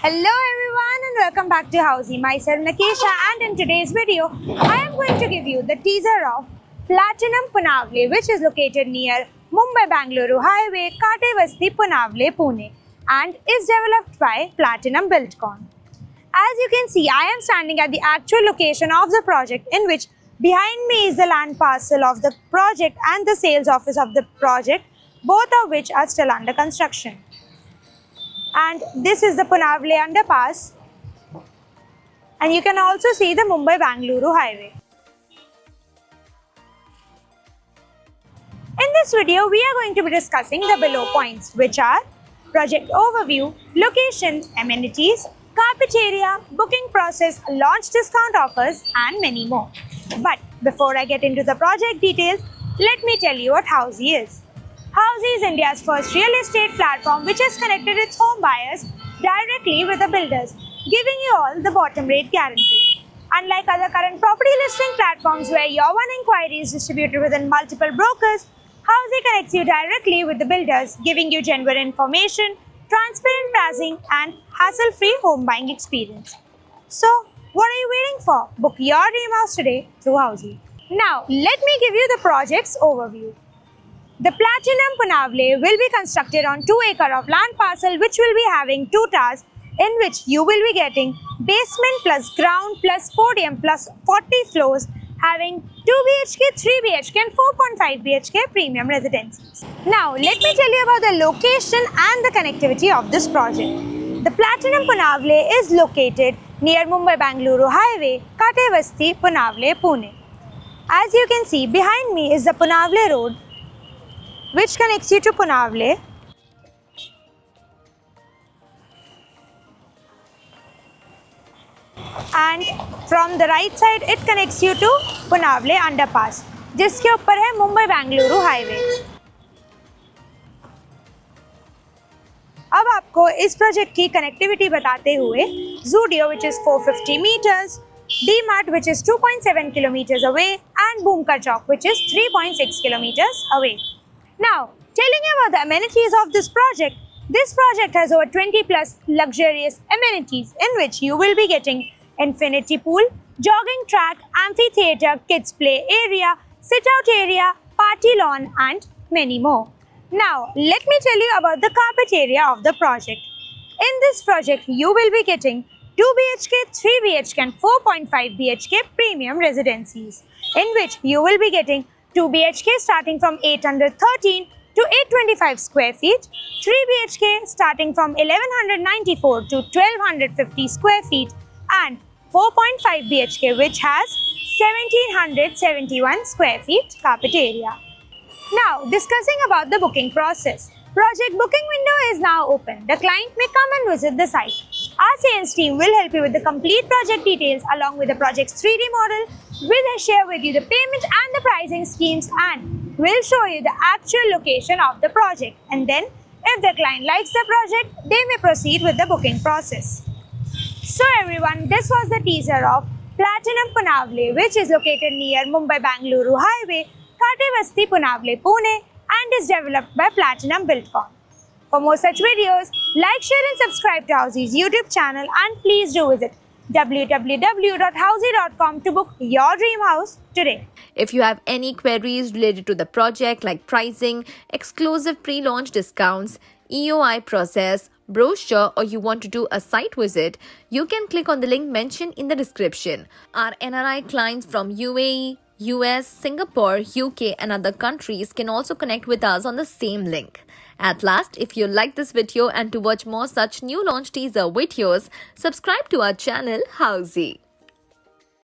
Hello everyone and welcome back to Housey. Myself Nakesha, and in today's video I am going to give you the teaser of Platinum Punavle, which is located near Mumbai-Bangalore Highway, Katevasti, Punavle, Pune, and is developed by Platinum Buildcon. As you can see, I am standing at the actual location of the project, in which behind me is the land parcel of the project and the sales office of the project, both of which are still under construction. And this is the Punavle underpass, and you can also see the Mumbai-Bangalore highway. In this video, we are going to be discussing the below points, which are project overview, location, amenities, carpet area, booking process, launch discount offers, and many more. But before I get into the project details, let me tell you what Housey is. Housey is India's first real estate platform which has connected its home buyers directly with the builders, giving you all the bottom rate guarantee. Unlike other current property listing platforms where your one inquiry is distributed within multiple brokers, Housey connects you directly with the builders, giving you genuine information, transparent pricing, and hassle-free home buying experience. So, what are you waiting for? Book your dream house today through Housey. Now, let me give you the project's overview. The Platinum Punavle will be constructed on 2 acres of land parcel, which will be having 2 towers, in which you will be getting basement plus ground plus podium plus 40 floors, having 2 BHK, 3 BHK and 4.5 BHK premium residences. Now, let me tell you about the location and the connectivity of this project. The Platinum Punavle is located near Mumbai-Bangalore Highway, Katevasti, Punavle, Pune. As you can see, behind me is the Punavle Road, which connects you to Punavle. And from the right side, it connects you to Punavle underpass, जिसके ऊपर है मुंबई-बेंगलुरु highway. अब आपको इस project की connectivity बताते हुए Zudio, which is 450 meters, D-Mart, which is 2.7 kilometers away, and Boomkar Chowk, which is 3.6 kilometers away. Now, telling you about the amenities of this project has over 20 plus luxurious amenities, in which you will be getting infinity pool, jogging track, amphitheatre, kids play area, sit out area, party lawn, and many more. Now, let me tell you about the carpet area of the project. In this project, you will be getting 2 BHK, 3 BHK and 4.5 BHK premium residencies, in which you will be getting 2 BHK starting from 813 to 825 square feet, 3 BHK starting from 1194 to 1250 square feet, and 4.5 BHK which has 1771 square feet carpet area. Now, discussing about the booking process. Project booking window is now open. The client may come and visit the site. Our sales team will help you with the complete project details along with the project's 3D model. We'll share with you the payment and the pricing schemes, and we'll show you the actual location of the project. And then, if the client likes the project, they may proceed with the booking process. So everyone, this was the teaser of Platinum Punavle, which is located near Mumbai-Bangalore Highway, Katevasti, Punavle, Pune, and is developed by Platinum Buildcon. For more such videos, like, share and subscribe to Housey's YouTube channel, and please do visit www.housey.com to book your dream house today. If you have any queries related to the project like pricing, exclusive pre-launch discounts, EOI process, brochure, or you want to do a site visit, you can click on the link mentioned in the description. Our NRI clients from UAE, US, Singapore, UK and other countries can also connect with us on the same link. At last, if you like this video and to watch more such new launch teaser videos, subscribe to our channel Housey.